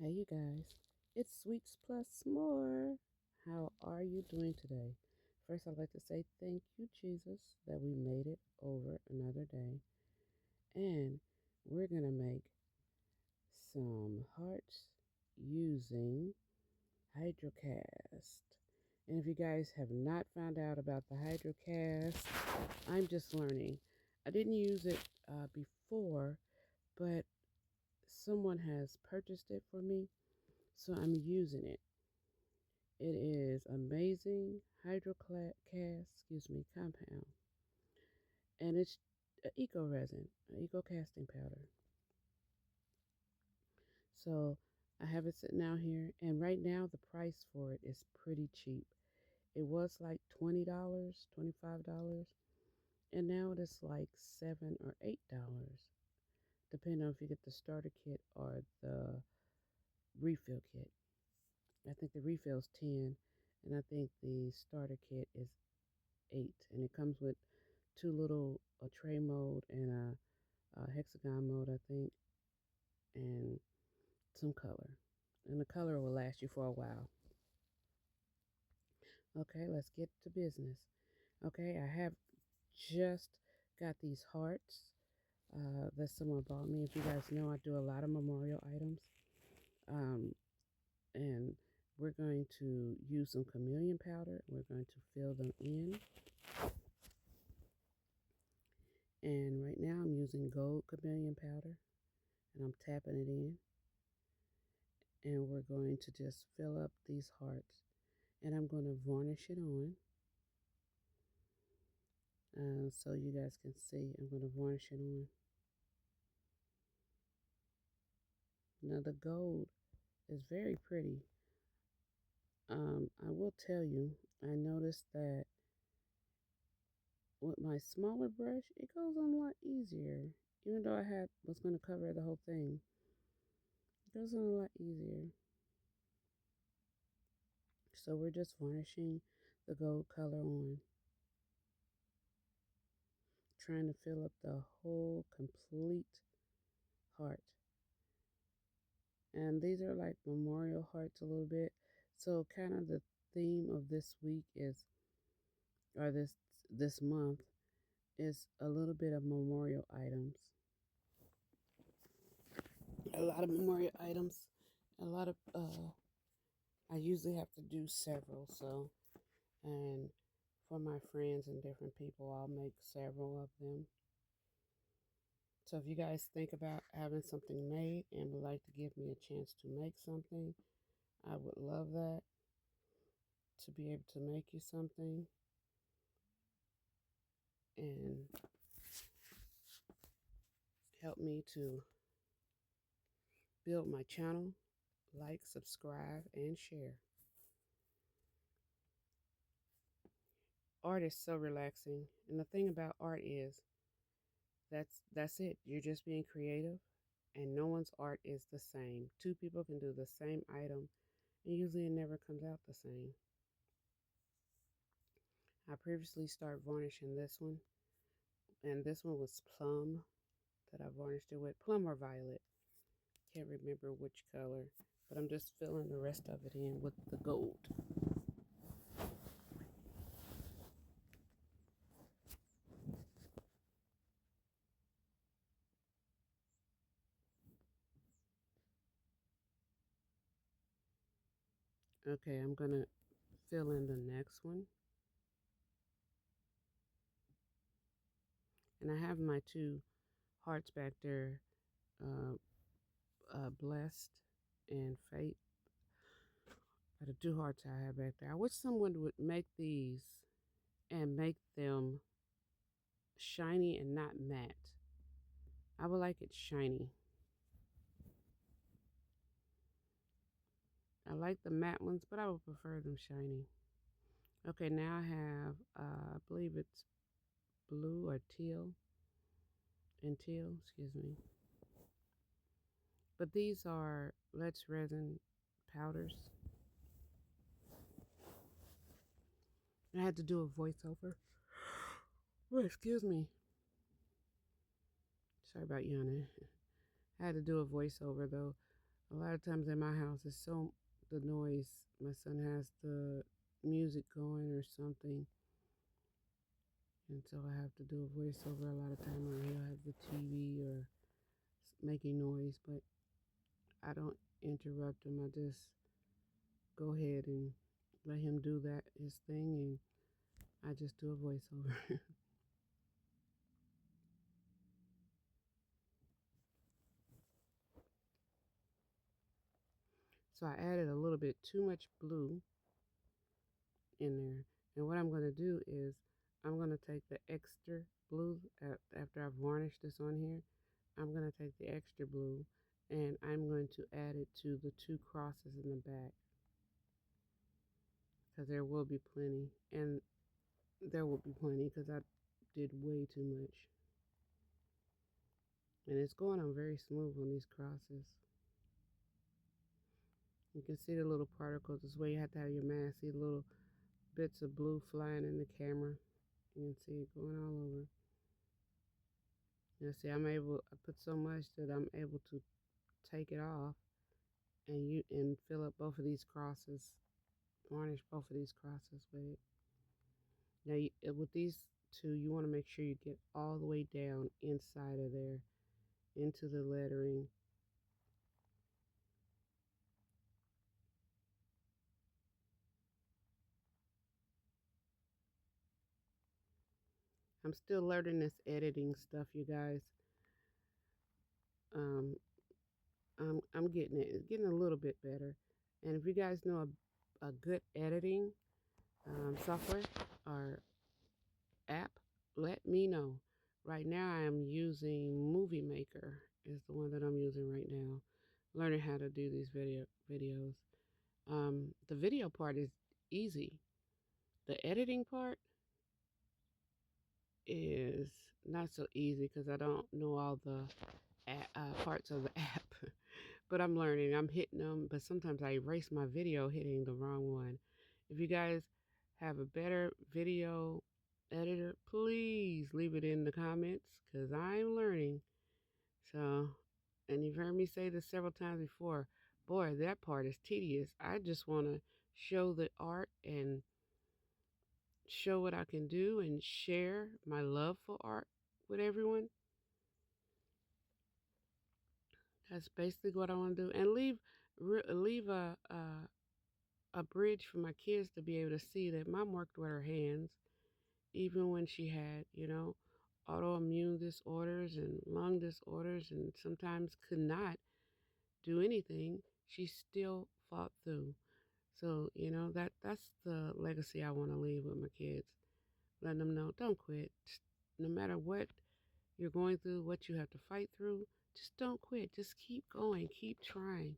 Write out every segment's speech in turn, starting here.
Hey, you guys, it's Sweets Plus More. How are you doing today? First, I'd like to say thank you, Jesus, that we made it over another day. And we're going to make some hearts using Hydrocast. And if you guys have not found out about the Hydrocast, I'm just learning. I didn't use it before, but someone has purchased it for me, so I'm using it. It is amazing compound, and it's eco resin, eco casting powder. So I have it sitting out here, and right now the price for it is pretty cheap. It was like $20, $25, and now it is like $7 or $8, depending on if you get the starter kit or the refill kit. I think the refill is 10, and I think the starter kit is 8, and it comes with two little a tray mode and a hexagon mode, I think, and some color. And the color will last you for a while. Okay, let's get to business. Okay, I have just got these hearts that someone bought me. If you guys know, I do a lot of memorial items. Um, and we're going to use some chameleon powder. We're going to fill them in. And right now I'm using gold chameleon powder, and I'm tapping it in. And we're going to just fill up these hearts, and I'm going to varnish it on so you guys can see. I'm going to varnish it on. Now the gold is very pretty. I will tell you, I noticed that with my smaller brush it goes on a lot easier. Even though I was going to cover the whole thing, it goes on a lot easier. So we're just varnishing the gold color on, trying to fill up the whole complete heart. And these are like memorial hearts a little bit. So kind of the theme of this week is, or this month, is a little bit of memorial items. A lot of memorial items. A lot of I usually have to do several, so, and for my friends and different people, I'll make several of them. So if you guys think about having something made and would like to give me a chance to make something, I would love that, to be able to make you something and help me to build my channel. Like, subscribe, and share. Art is so relaxing, and the thing about art is that's it. You're just being creative, and no one's art is the same. Two people can do the same item, and usually it never comes out the same. I previously started varnishing this one, and this one was plum that I varnished it with, plum or violet. Can't remember which color, but I'm just filling the rest of it in with the gold. Okay, I'm gonna fill in the next one. And I have my two hearts back there, uh, blessed and fate. The two hearts I have back there. I wish someone would make these and make them shiny and not matte. I would like it shiny. I like the matte ones, but I would prefer them shiny. Okay, now I have, I believe it's blue or teal, excuse me. But these are Let's Resin powders. I had to do a voiceover. Oh, excuse me. Sorry about yawning. I had to do a voiceover though, A lot of times in my house, it's so the noise. My son has the music going or something, and so I have to do a voiceover a lot of time, or he'll have the TV or making noise, but I don't interrupt him. I just go ahead and let him do that his thing, and I just do a voiceover. So I added a little bit too much blue in there, and what I'm going to do is I'm going to take the extra blue after I've varnished this on here. I'm going to take the extra blue and I'm going to add it to the two crosses in the back, because there will be plenty, and there will be plenty because I did way too much. And it's going on very smooth on these crosses. You can see the little particles. This way you have to have your mask. See the little bits of blue flying in the camera. You can see it going all over. You see, I put so much that I'm able to take it off and fill up both of these crosses, varnish both of these crosses with it. Now, with these two, you want to make sure you get all the way down inside of there, into the lettering. I'm still learning this editing stuff, you guys. Um, I'm getting it. It's getting a little bit better. And if you guys know a good editing software or app, let me know. Right now, I am using Movie Maker. Is the one that I'm using right now. Learning how to do these videos. The video part is easy. The editing part is not so easy because I don't know all the parts of the app. But I'm learning. I'm hitting them, but sometimes I erase my video hitting the wrong one. If you guys have a better video editor, please leave it in the comments because I'm learning. So, and you've heard me say this several times before. Boy, that part is tedious. I just want to show the art and show what I can do and share my love for art with everyone. That's basically what I want to do, and leave a bridge for my kids to be able to see that mom worked with her hands, even when she had, autoimmune disorders and lung disorders, and sometimes could not do anything. She still fought through. So that's the legacy I want to leave with my kids, letting them know, don't quit. No matter what you're going through, what you have to fight through, just don't quit. Just keep going, keep trying.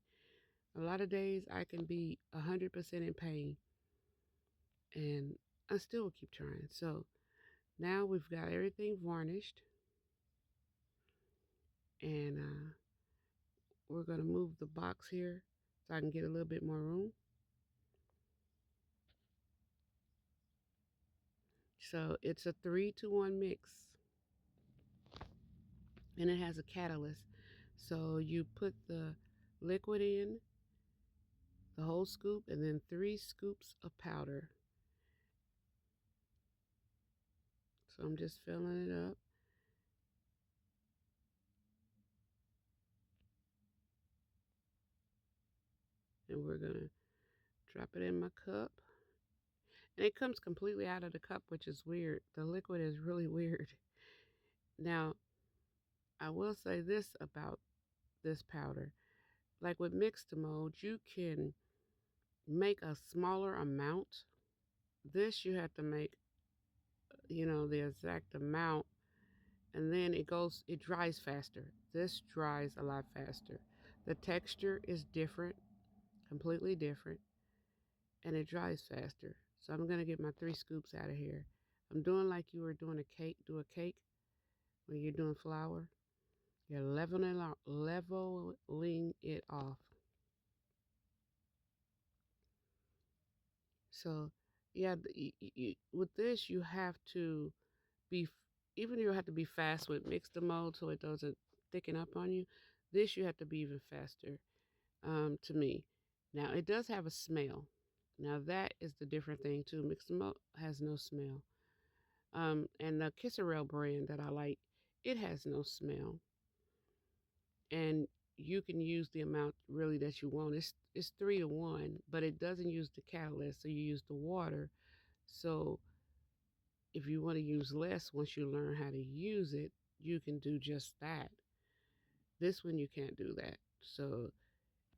A lot of days I can be 100% in pain, and I still will keep trying. So now we've got everything varnished, and we're going to move the box here so I can get a little bit more room. So it's a 3-to-1 mix, and it has a catalyst. So you put the liquid in, the whole scoop, and then 3 scoops of powder. So I'm just filling it up. And we're going to drop it in my cup. And it comes completely out of the cup, which is weird. The liquid is really weird. Now, I will say this about this powder. Like with mixed mold, you can make a smaller amount. This you have to make, the exact amount, and then it dries faster. This dries a lot faster. The texture is different, completely different, and it dries faster. So I'm gonna get my 3 scoops out of here. I'm doing like you were doing a cake. Do a cake when you're doing flour. You're leveling it off. So, yeah, with this, you have to be, even you have to be fast with mix the mold so it doesn't thicken up on you. This, you have to be even faster. to me. Now it does have a smell. Now that is the different thing too. Mixed malt has no smell. And the Kisserell brand that I like, it has no smell, and you can use the amount really that you want. It's 3 to 1, but it doesn't use the catalyst, so you use the water. So if you want to use less, once you learn how to use it, you can do just that. This one you can't do that. So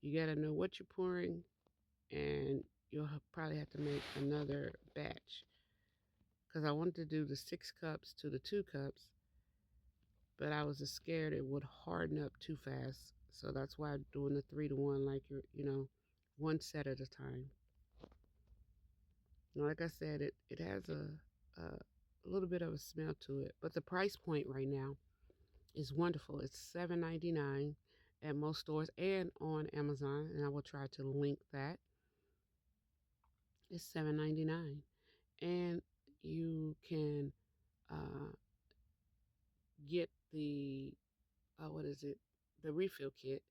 you got to know what you're pouring, and you'll probably have to make another batch because I wanted to do the 6 cups to the 2 cups, but I was scared it would harden up too fast. So that's why I'm doing the 3 to 1, like one set at a time. Now, like I said, it has a little bit of a smell to it, but the price point right now is wonderful. It's $7.99 at most stores and on Amazon, and I will try to link that. It's $7.99, and you can uh, get the what is it? The refill kit.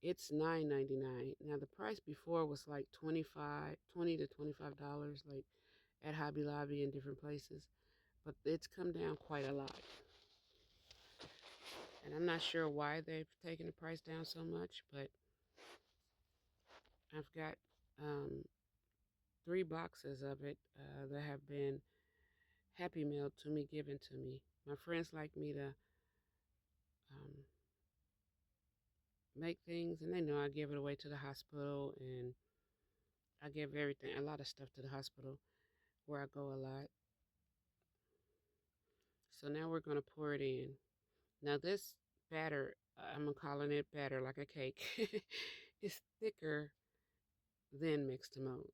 It's $9.99. Now the price before was like 20 to $25, like at Hobby Lobby and different places, but it's come down quite a lot. And I'm not sure why they've taken the price down so much, but I've got 3 boxes of it that have been Happy Mail to me, given to me. My friends like me to um, make things, and they know I give it away to the hospital, and I give everything, a lot of stuff to the hospital where I go a lot. So now we're going to pour it in. Now this batter, I'm calling it batter like a cake, is thicker than mixed mode.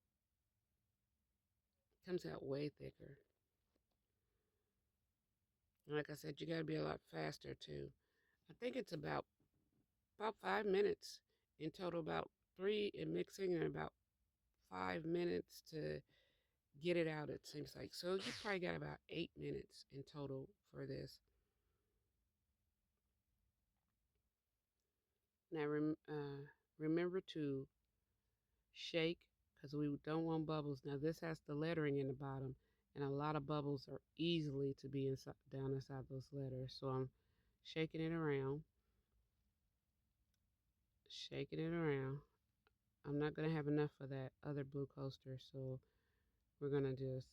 It comes out way thicker. And like I said, you got to be a lot faster too. I think it's about 5 minutes in total, about 3 in mixing and about 5 minutes to get it out, it seems like. So you probably got about 8 minutes in total for this. Now remember to shake because we don't want bubbles. Now this has the lettering in the bottom, and a lot of bubbles are easily to be down inside those letters. So I'm shaking it around, shaking it around. I'm not gonna have enough of that other blue coaster, so we're gonna just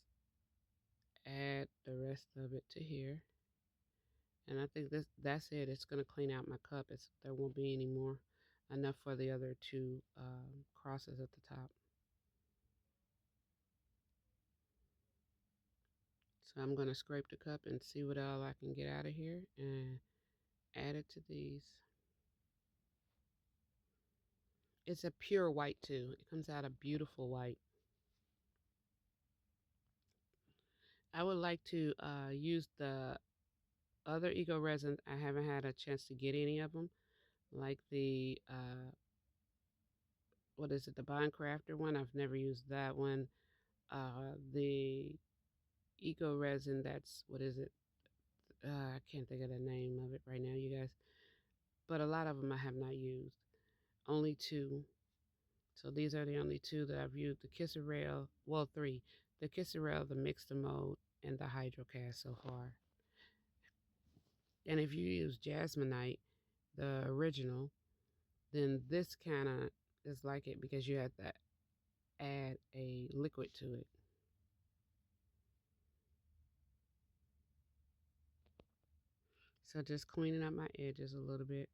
add the rest of it to here. And I think that's it. It's gonna clean out my cup. There won't be any more, enough for the other 2 crosses at the top. So I'm gonna scrape the cup and see what all I can get out of here and add it to these. It's a pure white too. It comes out a beautiful white. I would like to use the other eco resin. I haven't had a chance to get any of them, like the what is it, the Bond Crafter one. I've never used that one. The eco resin. That's what is it? I can't think of the name of it right now, you guys. But a lot of them I have not used. Only 2. So these are the only 2 that I've used. The Kisserell, well 3. The Kisserell, the Mixed Mode, and the Hydrocast so far. And if you use Jasmonite, the original, then this kind of is like it because you have to add a liquid to it. So just cleaning up my edges a little bit.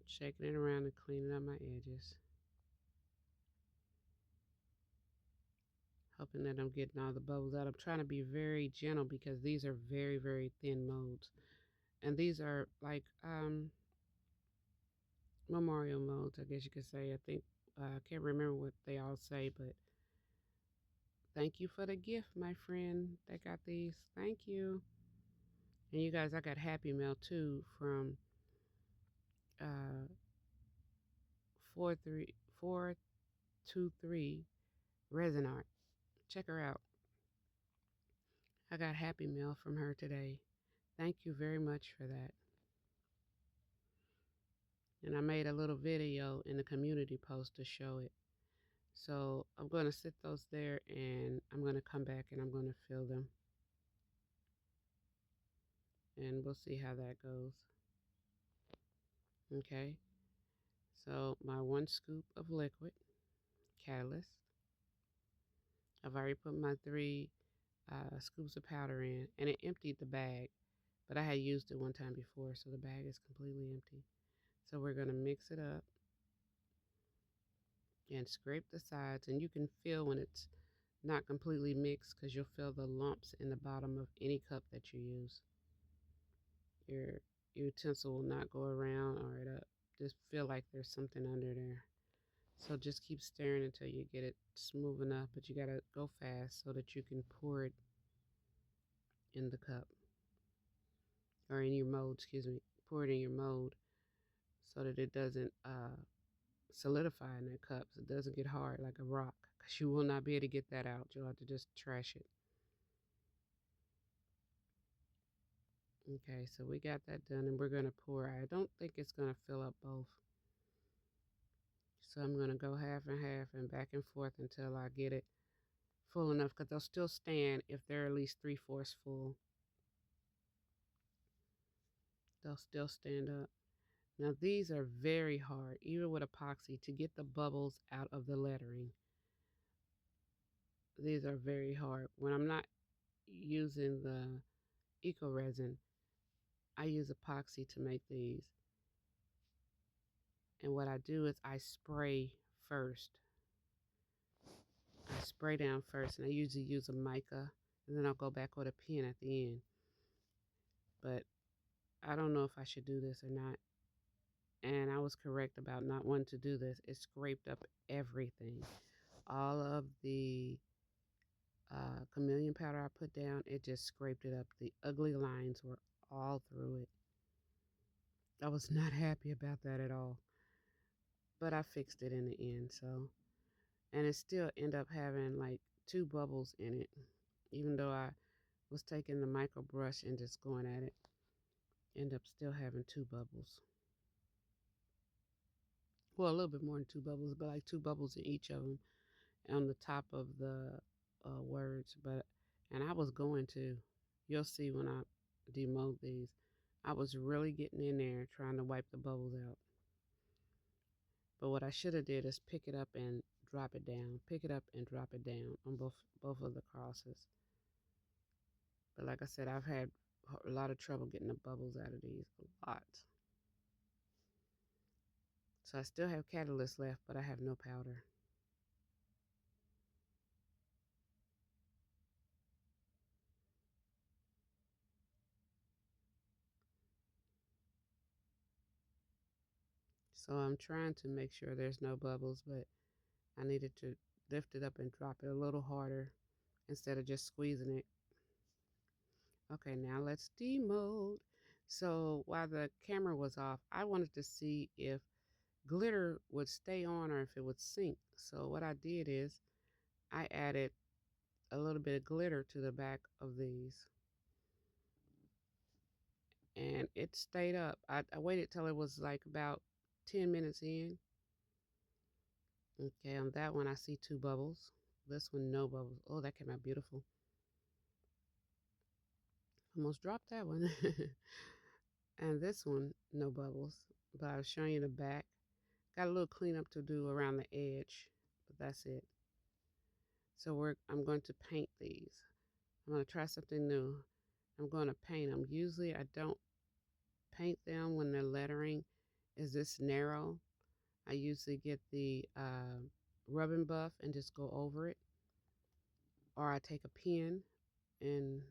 Shaking it around and cleaning up my edges. Hoping that I'm getting all the bubbles out. I'm trying to be very gentle because these are very, very thin molds. And these are like memorial molds, I guess you could say. I think, I can't remember what they all say, but thank you for the gift, my friend that got these. Thank you. And you guys, I got Happy Mail too from uh 423 Resin Art. Check her out. I got Happy Mail from her today. Thank you very much for that. And I made a little video in the community post to show it. So I'm going to sit those there and I'm going to come back and I'm going to fill them. And we'll see how that goes. Okay. So my 1 scoop of liquid catalyst. I've already put my 3 scoops of powder in, and it emptied the bag, but I had used it one time before, so the bag is completely empty. So we're going to mix it up and scrape the sides, and you can feel when it's not completely mixed because you'll feel the lumps in the bottom of any cup that you use. Your utensil will not go around or it'll just feel like there's something under there. So just keep stirring until you get it smooth enough, but you gotta go fast so that you can pour it in the cup, or in your mold, excuse me. Pour it in your mold so that it doesn't solidify in that cup, so it doesn't get hard like a rock, because you will not be able to get that out. You'll have to just trash it. Okay, so we got that done, and we're gonna pour. I don't think it's gonna fill up both. So I'm gonna go half and half and back and forth until I get it full enough, because they'll still stand if they're at least 3/4 full. They'll still stand up. Now these are very hard, even with epoxy, to get the bubbles out of the lettering. These are very hard. When I'm not using the eco resin, I use epoxy to make these. And what I do is I spray first. I spray down first, and I usually use a mica, and then I'll go back with a pen at the end. But I don't know if I should do this or not. And I was correct about not wanting to do this. It scraped up everything. All of the chameleon powder I put down, it just scraped it up. The ugly lines were all through it. I was not happy about that at all. But I fixed it in the end, so. And it still ended up having like 2 bubbles in it. Even though I was taking the micro brush and just going at it, end up still having 2 bubbles. Well, a little bit more than 2 bubbles, but like 2 bubbles in each of them on the top of the words. And I was going to. You'll see when I demold these. I was really getting in there trying to wipe the bubbles out. But what I should have did is pick it up and drop it down. Pick it up and drop it down on both of the crosses. But like I said, I've had a lot of trouble getting the bubbles out of these. A lot. So I still have catalyst left, but I have no powder. So I'm trying to make sure there's no bubbles, but I needed to lift it up and drop it a little harder instead of just squeezing it. Okay, now let's demold. So while the camera was off, I wanted to see if glitter would stay on or if it would sink. So what I did is I added a little bit of glitter to the back of these, and it stayed up. I waited till it was like about 10 minutes in. Okay, on that one I see 2 bubbles. This one, no bubbles. Oh, that came out beautiful. Almost dropped that one. And this one, no bubbles. But I was showing you the back. Got a little cleanup to do around the edge, but that's it. So I'm going to paint these. I'm going to try something new. I'm going to paint them. Usually I don't paint them when the lettering is this narrow. I usually get the rubbing buff and just go over it. Or I take a pen and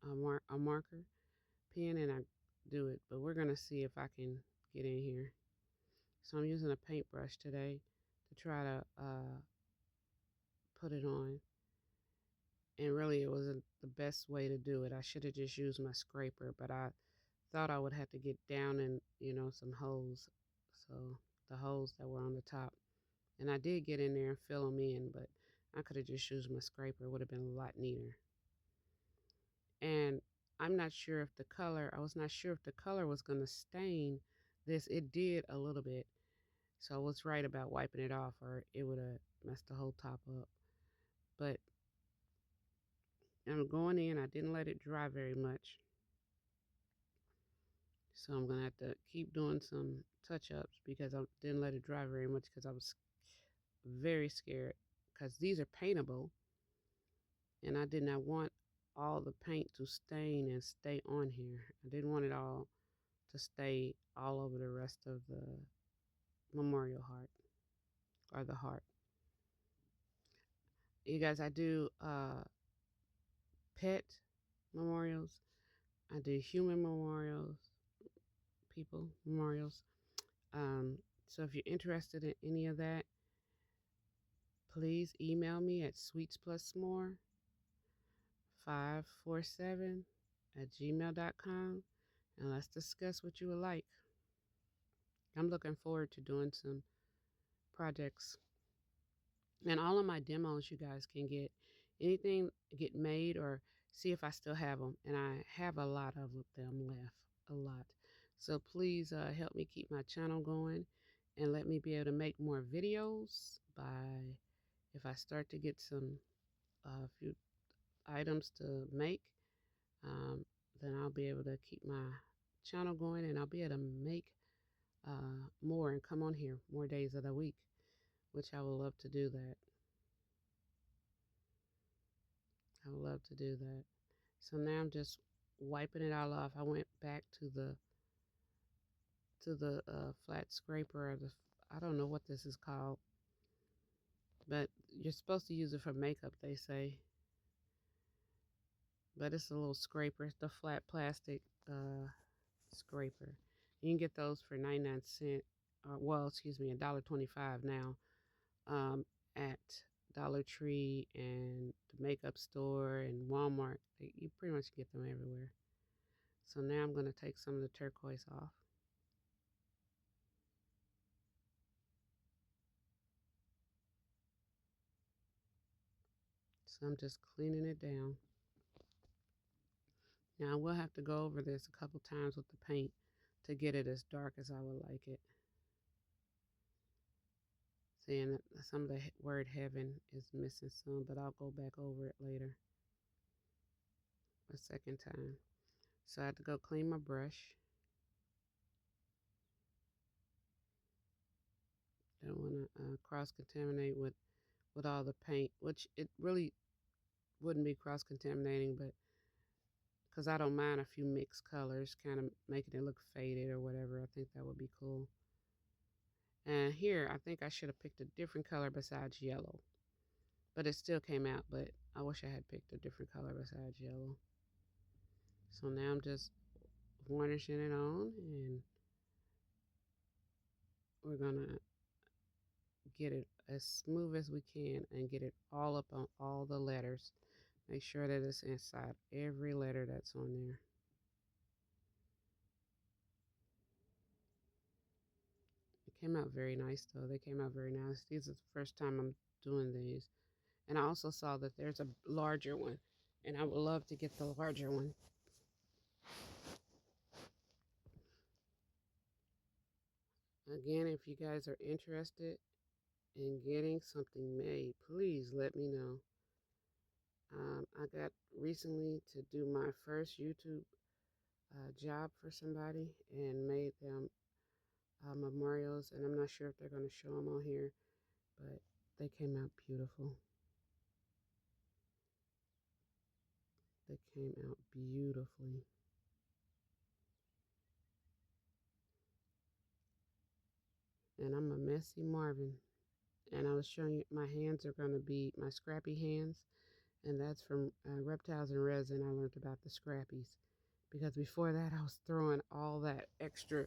a marker pen and I do it. But we're going to see if I can get in here. So I'm using a paintbrush today to try to put it on. And really it wasn't the best way to do it. I should have just used my scraper, but I thought I would have to get down in, some holes. So the holes that were on the top. And I did get in there and fill them in, but I could have just used my scraper. It would have been a lot neater. And I was not sure if the color was going to stain This, it did a little bit. So I was right about wiping it off, or it would have messed the whole top up. But I'm going in. I didn't let it dry very much. So I'm going to have to keep doing some touch-ups because I didn't let it dry very much because I was very scared. Because these are paintable, and I did not want all the paint to stain and stay on here. I didn't want it all to stay all over the rest of the memorial heart, or the heart. You guys, I do pet memorials. I do human memorials, people memorials. So if you're interested in any of that, please email me at sweetsplusmore547@gmail.com, and let's discuss what you would like. I'm looking forward to doing some projects. And all of my demos, you guys can get anything get made, or see if I still have them. And I have a lot of them left, a lot. So please help me keep my channel going, and let me be able to make more videos by, if I start to get some few items to make, um, then I'll be able to keep my channel going, and I'll be able to make more and come on here more days of the week, which I would love to do that. I would love to do that. So now I'm just wiping it all off. I went back to the flat scraper, or the, I don't know what this is called, but you're supposed to use it for makeup, they say. But it's a little scraper. It's the flat plastic scraper. You can get those for 99¢, or well, excuse me, $1.25 now, at Dollar Tree and the makeup store and Walmart. You pretty much get them everywhere. So now I'm going to take some of the turquoise off. So I'm just cleaning it down. Now I will have to go over this a couple times with the paint to get it as dark as I would like it. Saying that some of the word heaven is missing some, but I'll go back over it later a second time. So I have to go clean my brush. Don't want to cross-contaminate with all the paint, which it really wouldn't be cross-contaminating, but because I don't mind a few mixed colors, kind of making it look faded or whatever. I think that would be cool. And here, I think I should have picked a different color besides yellow. But it still came out, but I wish I had picked a different color besides yellow. So now I'm just varnishing it on, and we're gonna get it as smooth as we can and get it all up on all the letters. Make sure that it's inside every letter that's on there. It came out very nice though. They came out very nice. These are the first time I'm doing these. And I also saw that there's a larger one, and I would love to get the larger one. Again, if you guys are interested in getting something made, please let me know. I got recently to do my first YouTube job for somebody and made them memorials, and I'm not sure if they're going to show them on here, but they came out beautiful. They came out beautifully. And I'm a messy Marvin. And I was showing you my hands are going to be my scrappy hands. And that's from Reptiles and Resin. I learned about the scrappies. Because before that, I was throwing all that extra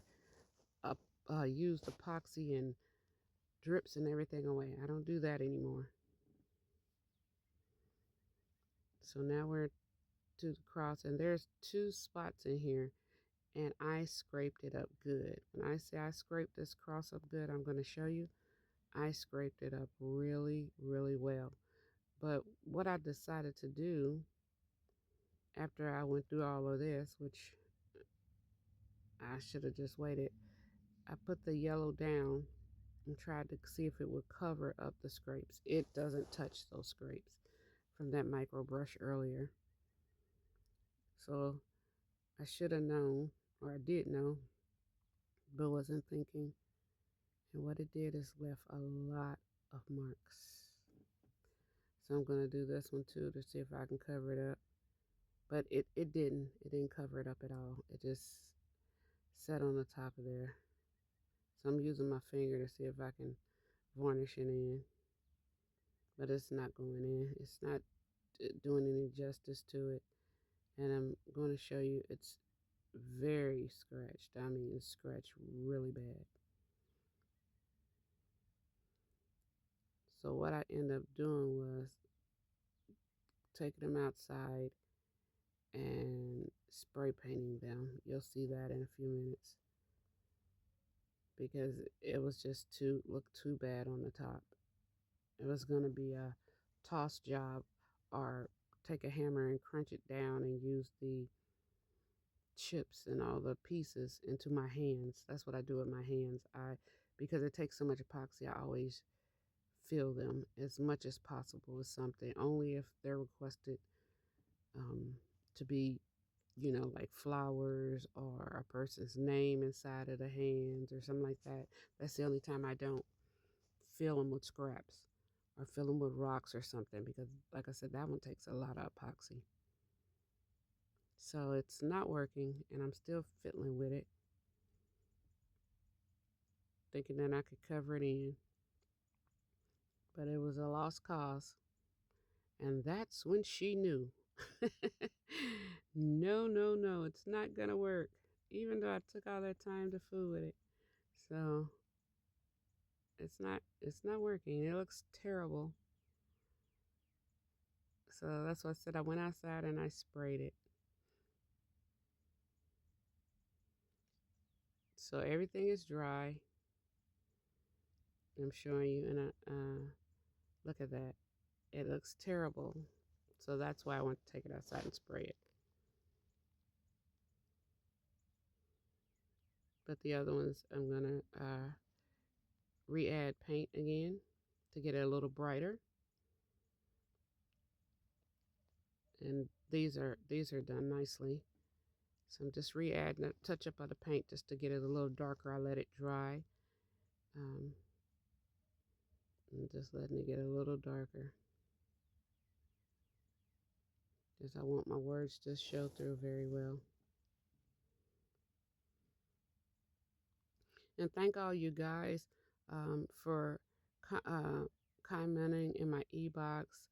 used epoxy and drips and everything away. I don't do that anymore. So now we're to the cross. And there's 2 spots in here. And I scraped it up good. When I say I scraped this cross up good, I'm going to show you. I scraped it up really, really well. But what I decided to do after I went through all of this, which I should have just waited, I put the yellow down and tried to see if it would cover up the scrapes. It doesn't touch those scrapes from that micro brush earlier. So I should have known, or I did know, but wasn't thinking. And what it did is left a lot of marks. So I'm going to do this one too to see if I can cover it up. But it didn't. It didn't cover it up at all. It just sat on the top of there. So I'm using my finger to see if I can varnish it in. But it's not going in. It's not doing any justice to it. And I'm going to show you it's very scratched. I mean, it's scratched really bad. So what I ended up doing was taking them outside and spray painting them. You'll see that in a few minutes because it was just looked too bad on the top. It was going to be a toss job or take a hammer and crunch it down and use the chips and all the pieces into my hands. That's what I do with my hands. Because it takes so much epoxy, I always fill them as much as possible with something, only if they're requested to be, like flowers or a person's name inside of the hands or something like that. That's the only time I don't fill them with scraps or fill them with rocks or something, because like I said, that one takes a lot of epoxy. So it's not working, and I'm still fiddling with it, thinking that I could cover it in, but it was a lost cause. And that's when she knew. No, no, no, it's not gonna work, even though I took all that time to fool with it. So it's not working. It looks terrible. So that's why I said I went outside and I sprayed it. So everything is dry. I'm showing you, and look at that. It looks terrible. So that's why I want to take it outside and spray it. But the other ones, I'm gonna re-add paint again to get it a little brighter. And these are done nicely. So I'm just re-adding a touch up of the paint just to get it a little darker. I let it dry. And just letting it get a little darker. Because I want my words to show through very well. And thank all you guys for commenting in my e-box,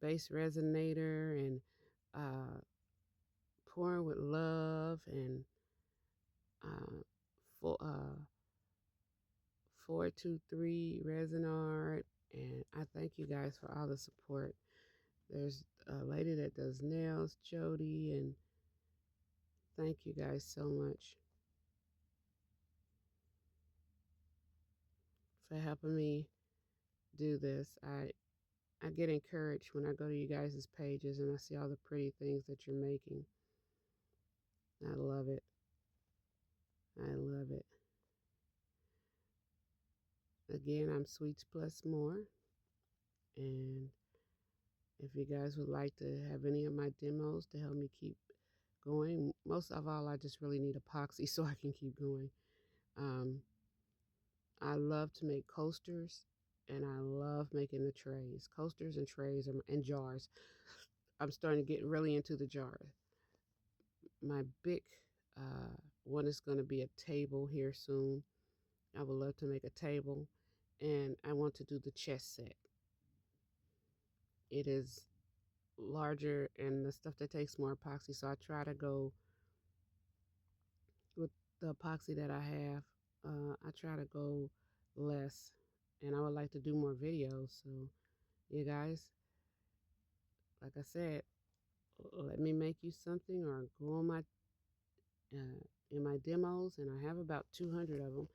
bass resonator, and pouring with love, and for 423 resin art. And I thank you guys for all the support. There's a lady that does nails, Jody, and thank you guys so much for helping me do this. I get encouraged when I go to you guys' pages and I see all the pretty things that you're making. I love it. I love it. Again, I'm Sweets Plus More. And if you guys would like to have any of my demos to help me keep going, most of all, I just really need epoxy so I can keep going. I love to make coasters, and I love making the trays. Coasters and trays and jars. I'm starting to get really into the jars. My big one is going to be a table here soon. I would love to make a table, and I want to do the chess set. It is larger and the stuff that takes more epoxy, so I try to go with the epoxy that I have. I try to go less, and I would like to do more videos. So you guys, like I said, let me make you something, or go on my in my demos, and I have about 200 of them,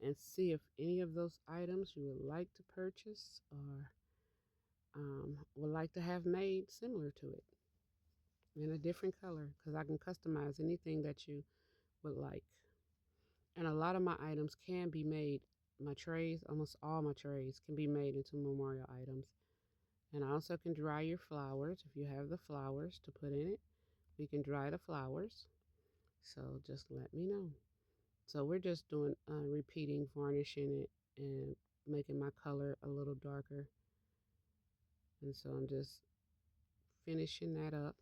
and see if any of those items you would like to purchase, or would like to have made similar to it in a different color, because I can customize anything that you would like. And a lot of my items can be made, my trays, almost all my trays can be made into memorial items. And I also can dry your flowers if you have the flowers to put in it. We can dry the flowers. So just let me know. So we're just doing repeating, varnishing it, and making my color a little darker. And so I'm just finishing that up.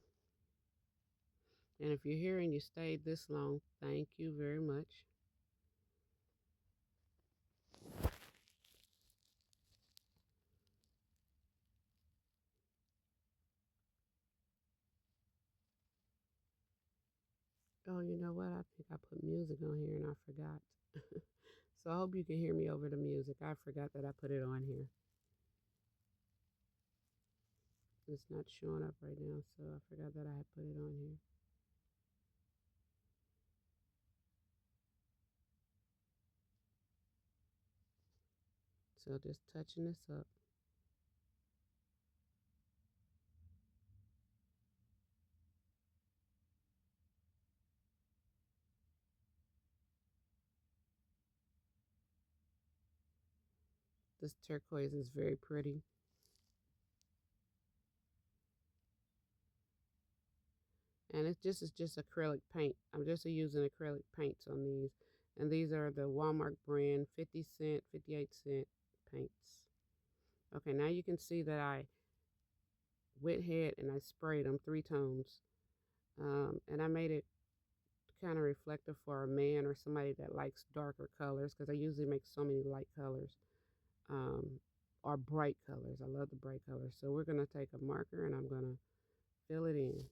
And if you're here and you stayed this long, thank you very much. Oh, you know what? I think I put music on here and I forgot. So I hope you can hear me over the music. I forgot that I put it on here. It's not showing up right now, so I forgot that I had put it on here. So just touching this up. This turquoise is very pretty. And it's just acrylic paint. I'm just using acrylic paints on these. And these are the Walmart brand 50-cent, 58-cent paints. Okay, now you can see that I went ahead and I sprayed them 3 tones. And I made it kind of reflective for a man or somebody that likes darker colors, because I usually make so many light colors or bright colors. I love the bright colors. So we're going to take a marker and I'm going to fill it in.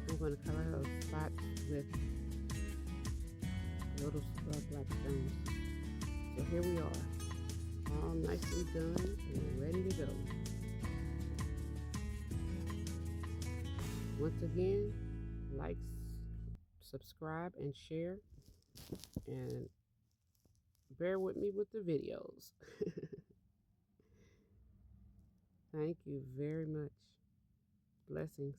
I'm going to color those spots with little black stones. So here we are, all nicely done and ready to go. Once again, like, subscribe, and share, and bear with me with the videos. Thank you very much. Blessings.